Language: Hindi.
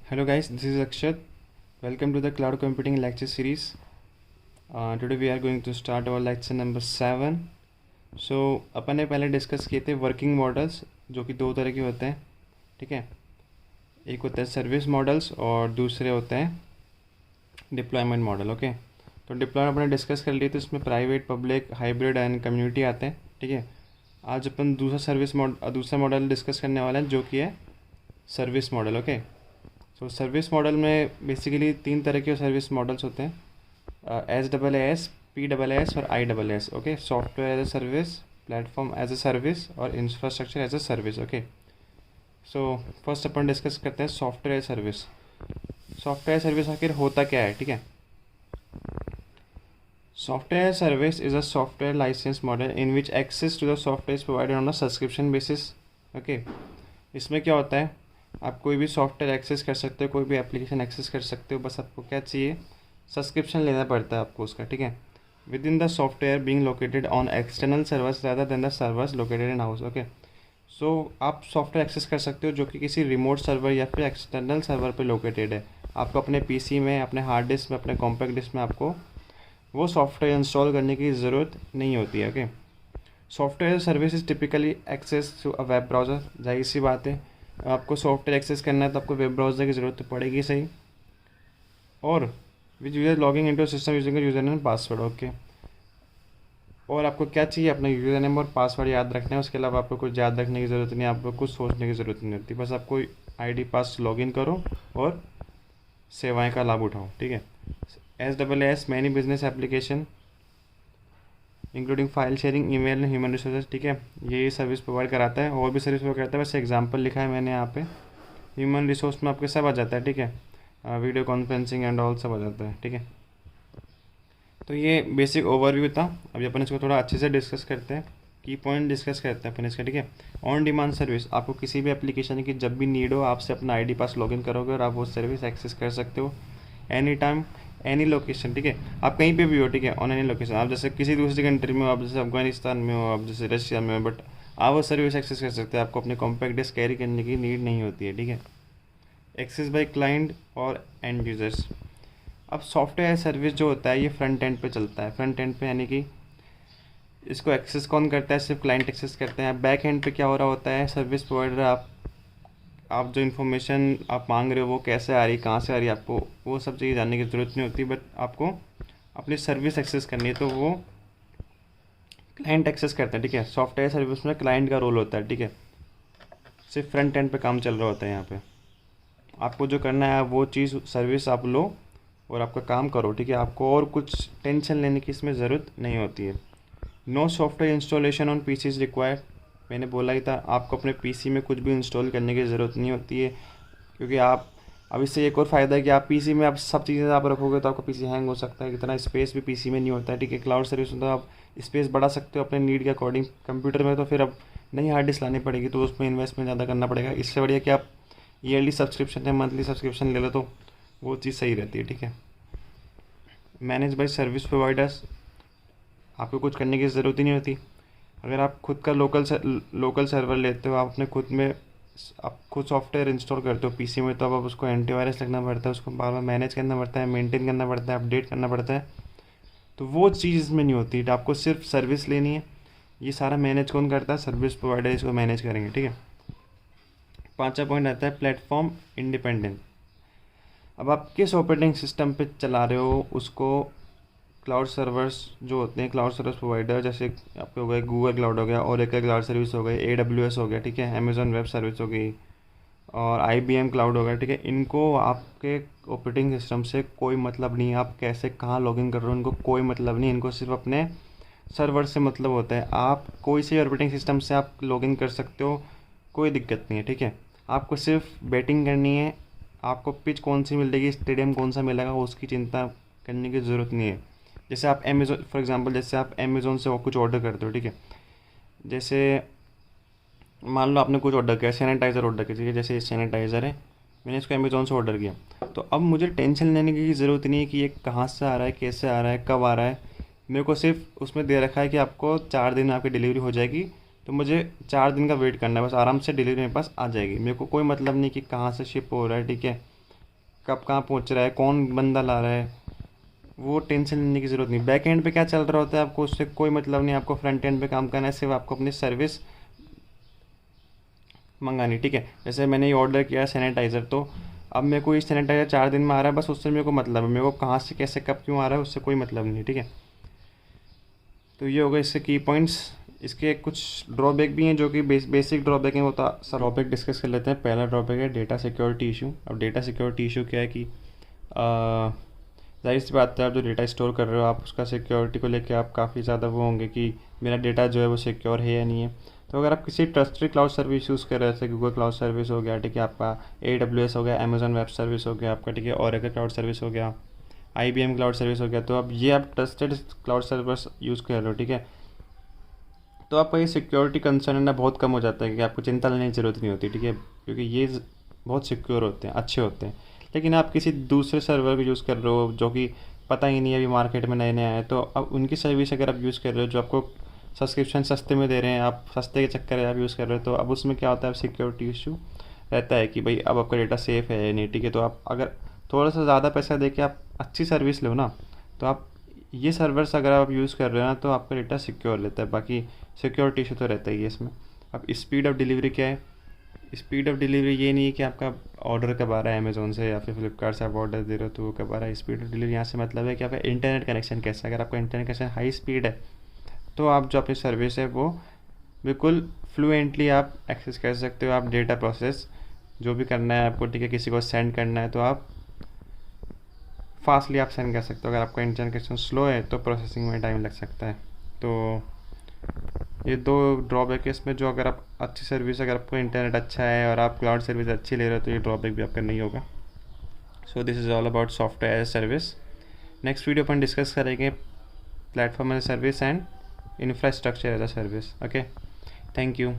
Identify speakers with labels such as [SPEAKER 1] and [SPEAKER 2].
[SPEAKER 1] Hello guys, this is Akshat. Welcome to the Cloud Computing lecture series. Today we are going to start our lecture number 7. So अपन ने पहले डिस्कस किए थे वर्किंग मॉडल्स जो कि दो तरह के होते हैं, ठीक है। एक होता है सर्विस मॉडल्स और दूसरे होते हैं डिप्लॉयमेंट मॉडल। ओके, तो डिप्लॉयमेंट अपने डिस्कस कर लिए, तो इसमें private, public, hybrid and community आते हैं, ठीक है। आज अपन दूसरा मॉडल डिस्कस करने वाले हैं जो कि है service model. Okay, so service model में बेसिकली तीन तरह के सर्विस मॉडल्स होते हैं, SaaS, PaaS और IaaS। Okay, software as a service, platform as a service और infrastructure as a service. Okay, so first अपन डिस्कस करते हैं सॉफ्टवेयर सर्विस। सॉफ्टवेयर सर्विस आखिर होता क्या है, ठीक है। Software service is a software license model in which access to the software is provided on a subscription basis. Okay, इसमें क्या होता है, आप कोई भी सॉफ्टवेयर एक्सेस कर सकते हो, कोई भी एप्लीकेशन एक्सेस कर सकते हो, बस आपको क्या चाहिए, सब्सक्रिप्शन लेना पड़ता है आपको उसका, ठीक है। With in the software being located on external servers rather than the servers located in house. Okay, so आप सॉफ्टवेयर एक्सेस कर सकते हो जो कि किसी रिमोट सर्वर या फिर एक्सटर्नल सर्वर पे लोकेटेड है। आपको अपने पीसी में, अपने हार्ड डिस्क में, अपने कॉम्पैक्ट डिस्क में आपको वो सॉफ्टवेयर इंस्टॉल करने की ज़रूरत नहीं होती है। Okay, software service is typically access to a web browser. जाहिर सी बात है, आपको सॉफ्टवेयर एक्सेस करना है तो आपको वेब ब्राउज़र की ज़रूरत तो पड़ेगी, सही। और which user logging into system using user name password. Okay, और आपको क्या चाहिए, अपना यूज़र नेम और पासवर्ड याद रखना है। उसके अलावा आपको कुछ याद रखने की ज़रूरत नहीं है, आपको कुछ सोचने की ज़रूरत नहीं होती, बस आपको ID पास लॉगिन करो और सेवाएं का लाभ उठाओ, ठीक है। SaaS many business application including file sharing, email, human resources, ठीक है, ये सर्विस प्रोवाइड कराता है। और भी सर्विस प्रोवाइड करता है, वैसे एग्जांपल लिखा है मैंने यहाँ पे। ह्यूमन रिसोर्स में आपके सब आ जाता है, ठीक है, वीडियो कॉन्फ्रेंसिंग एंड ऑल सब आ जाता है, ठीक है। तो ये बेसिक ओवरव्यू था। अभी अपन इसको थोड़ा अच्छे से डिस्कस करते हैं, की पॉइंट डिस्कस करते हैं अपन इसका, ठीक है। ऑन डिमांड सर्विस, आपको किसी भी एप्लीकेशन की जब भी नीड हो, आपसे अपना ID पास लॉगिन करोगे और आप वो सर्विस एक्सेस कर सकते हो एनी टाइम, एनी लोकेशन, ठीक है। आप कहीं पे भी हो, ठीक है, ऑन एनी लोकेशन। आप जैसे किसी दूसरी कंट्री में हो, आप जैसे अफगानिस्तान में हो, आप जैसे रशिया में हो, बट आप वो सर्विस एक्सेस कर सकते हैं। आपको अपने कॉम्पैक्ट डिस्क कैरी करने की नीड नहीं होती है, ठीक है। एक्सेस बाय क्लाइंट और एंड यूजर्स। अब सॉफ्टवेयर सर्विस जो होता है ये फ्रंट एंड पे चलता है। फ्रंट एंड पे यानी कि इसको एक्सेस कौन करता है, सिर्फ क्लाइंट एक्सेस करते हैं। बैक एंड पे क्या हो रहा होता है, सर्विस प्रोवाइडर आप जो इन्फॉर्मेशन आप मांग रहे हो वो कैसे आ रही, कहाँ से आ रही है, आपको वो सब चीज़ें जानने की ज़रूरत नहीं होती, बट आपको अपनी सर्विस एक्सेस करनी है, तो वो क्लाइंट एक्सेस करते हैं, ठीक है। सॉफ्टवेयर सर्विस में क्लाइंट का रोल होता है, ठीक है, सिर्फ फ्रंट एंड पे काम चल रहा होता है। यहाँ पे आपको जो करना है वो चीज़ सर्विस आप लो और आपका काम करो, ठीक है। आपको और कुछ टेंशन लेने की इसमें ज़रूरत नहीं होती है। No software installation on PC is required. मैंने बोला ही था, आपको अपने PC में कुछ भी इंस्टॉल करने की ज़रूरत नहीं होती है, क्योंकि आप अब इससे एक और फ़ायदा है कि आप PC में आप सब चीज़ें आप रखोगे तो आपका PC हैंग हो सकता है। इतना स्पेस भी PC में नहीं होता है, ठीक है। क्लाउड सर्विस में तो आप स्पेस बढ़ा सकते हो अपने नीड के अकॉर्डिंग। कंप्यूटर में तो फिर अब नई हार्ड डिस्क लानी पड़ेगी, तो उसमें इन्वेस्टमेंट ज़्यादा करना पड़ेगा। इससे बढ़िया कि आप ईयरली सब्सक्रिप्शन या मंथली सब्सक्रिप्शन ले लो, तो वो चीज़ सही रहती है, ठीक है। मैनेज बाय सर्विस प्रोवाइडर्स, आपको कुछ करने की ज़रूरत ही नहीं होती। अगर आप खुद का लोकल सर्वर लेते हो, आप अपने खुद में आप खुद सॉफ्टवेयर इंस्टॉल करते हो PC में, तो अब उसको एंटीवायरस लगना पड़ता है, उसको बार बार मैनेज करना पड़ता है, मेंटेन करना पड़ता है, अपडेट करना पड़ता है, तो वो चीज़ इसमें नहीं होती। आपको सिर्फ सर्विस लेनी है। ये सारा मैनेज कौन करता है, सर्विस प्रोवाइडर इसको मैनेज करेंगे, ठीक है। पांचवा पॉइंट आता है प्लेटफॉर्म इंडिपेंडेंट। अब आप किस ऑपरेटिंग सिस्टम पे चला रहे हो, उसको क्लाउड सर्वर्स जो होते हैं, क्लाउड सर्विस प्रोवाइडर, जैसे आपके हो गए गूगल क्लाउड हो गया, ओरेकल क्लाउड सर्विस हो गई, AWS हो गया, ठीक है, अमेजॉन वेब सर्विस हो गई और IBM क्लाउड हो गया, ठीक है। इनको आपके ऑपरेटिंग सिस्टम से कोई मतलब नहीं है, आप कैसे कहाँ लॉगिन कर रहे हो इनको कोई मतलब नहीं, इनको सिर्फ अपने सर्वर से मतलब होता है। आप कोई से ऑपरेटिंग सिस्टम से आप लॉगिन कर सकते हो, कोई दिक्कत नहीं है, ठीक है। आपको सिर्फ बैटिंग करनी है, आपको पिच कौन सी मिलेगी, स्टेडियम कौन सा मिलेगा, उसकी चिंता करने की ज़रूरत नहीं है। जैसे आप अमेज़ोन फॉर एग्जांपल, जैसे आप अमेज़ोन से कुछ ऑर्डर करते हो, ठीक है, जैसे मान लो आपने कुछ ऑर्डर किया, सैनिटाइज़र ऑर्डर किया, ठीक है, जैसे सैनिटाइज़र है, मैंने इसको अमेज़ोन से ऑर्डर किया, तो अब मुझे टेंशन लेने की ज़रूरत नहीं है कि ये कहाँ से आ रहा है, कैसे आ रहा है, कब आ रहा है। मेरे को सिर्फ उसमें दे रखा है कि आपको 4 दिन में आपकी डिलीवरी हो जाएगी, तो मुझे 4 दिन का वेट करना है, बस आराम से डिलीवरी मेरे पास आ जाएगी। मेरे को कोई मतलब नहीं कि कहाँ से शिप हो रहा है, ठीक है, कब कहाँ पहुँच रहा है, कौन बंदा ला रहा है, वो टेंशन लेने की ज़रूरत नहीं। बैक एंड पे क्या चल रहा होता है आपको उससे कोई मतलब नहीं, आपको फ्रंट एंड पे काम करना है, सिर्फ आपको अपनी सर्विस मंगानी, ठीक है। जैसे मैंने ये ऑर्डर किया सैनिटाइज़र, तो अब मेरे को ये सैनिटाइज़र 4 दिन में आ रहा है, बस उससे मेरे को मतलब है, मेरे को कहाँ से कैसे कब क्यों आ रहा है उससे कोई मतलब नहीं, ठीक है। तो ये होगा इसके की पॉइंट्स। इसके कुछ ड्रॉबैक भी हैं जो कि बेसिक ड्रॉबैक हैं, वो तो सब ड्रॉबैक डिस्कस कर लेते हैं। पहला ड्रॉबैक है डेटा सिक्योरिटी इशू। अब डेटा सिक्योरिटी इशू क्या है कि जाहिर सी बात है, आप जो डेटा स्टोर कर रहे हो आप उसका सिक्योरिटी को लेकर आप काफ़ी ज़्यादा वो होंगे कि मेरा डेटा जो है वो सिक्योर है या नहीं है। तो अगर आप किसी ट्रस्टेड क्लाउड सर्विस यूज़ कर रहे हैं, जैसे गूगल क्लाउड सर्विस हो गया, ठीक है, आपका AWS हो गया, अमेजॉन वेब सर्विस हो गया आपका, ठीक है, ओरेकल क्लाउड सर्विस हो गया, IBM क्लाउड सर्विस हो गया, तो अब ये आप ट्रस्टेड क्लाउड सर्विस यूज़ कर रहे हो, ठीक है, तो आपका ये सिक्योरिटी कंसर्न है ना बहुत कम हो जाता है कि आपको चिंता लेने की ज़रूरत नहीं होती, ठीक है, क्योंकि ये बहुत सिक्योर होते हैं, अच्छे होते हैं। लेकिन आप किसी दूसरे सर्वर को यूज़ कर रहे हो जो कि पता ही नहीं है, अभी मार्केट में नए नए आए, तो अब उनकी सर्विस अगर आप यूज़ कर रहे हो जो आपको सब्सक्रिप्शन सस्ते में दे रहे हैं, आप सस्ते के चक्कर में आप यूज़ कर रहे हो, तो अब उसमें क्या होता है, सिक्योरिटी इशू रहता है कि भाई अब आपका डेटा सेफ़ है नहीं, ठीक है। तो आप अगर थोड़ा सा ज़्यादा पैसा दे के आप अच्छी सर्विस लो ना, तो आप ये सर्वर्स अगर आप यूज़ कर रहे हो ना तो आपका डेटा सिक्योर रहता है। बाकी सिक्योरिटी इशू तो रहता ही है इसमें। अब स्पीड ऑफ डिलीवरी क्या है, स्पीड ऑफ डिलीवरी ये नहीं है कि आपका ऑर्डर कब आ रहा है अमेज़ोन से या फिर फ्लिपकार्ट से आप ऑर्डर दे रहे हो तो वो कब आ रहा है। स्पीड ऑफ डिलीवरी यहाँ से मतलब है कि आपका इंटरनेट कनेक्शन कैसा है। अगर आपका इंटरनेट कनेक्शन हाई स्पीड है तो आप जो अपनी सर्विस है वो बिल्कुल फ्लुएंटली आप एक्सेस कर सकते हो। आप डेटा प्रोसेस जो भी करना है आपको, ठीक है, किसी को सेंड करना है तो आप फास्टली आप सेंड कर सकते हो। अगर आपका इंटरनेट कनेक्शन स्लो है तो प्रोसेसिंग में टाइम लग सकता है। तो ये दो ड्रॉबैक है इसमें, जो अगर आप अच्छी सर्विस, अगर आपको इंटरनेट अच्छा है और आप क्लाउड सर्विस अच्छी ले रहे हो तो ये ड्रॉबैक भी आपका नहीं होगा। So this is all about software as service. Next video अपन डिस्कस करेंगे platform as service and infrastructure as a service. Okay, thank you.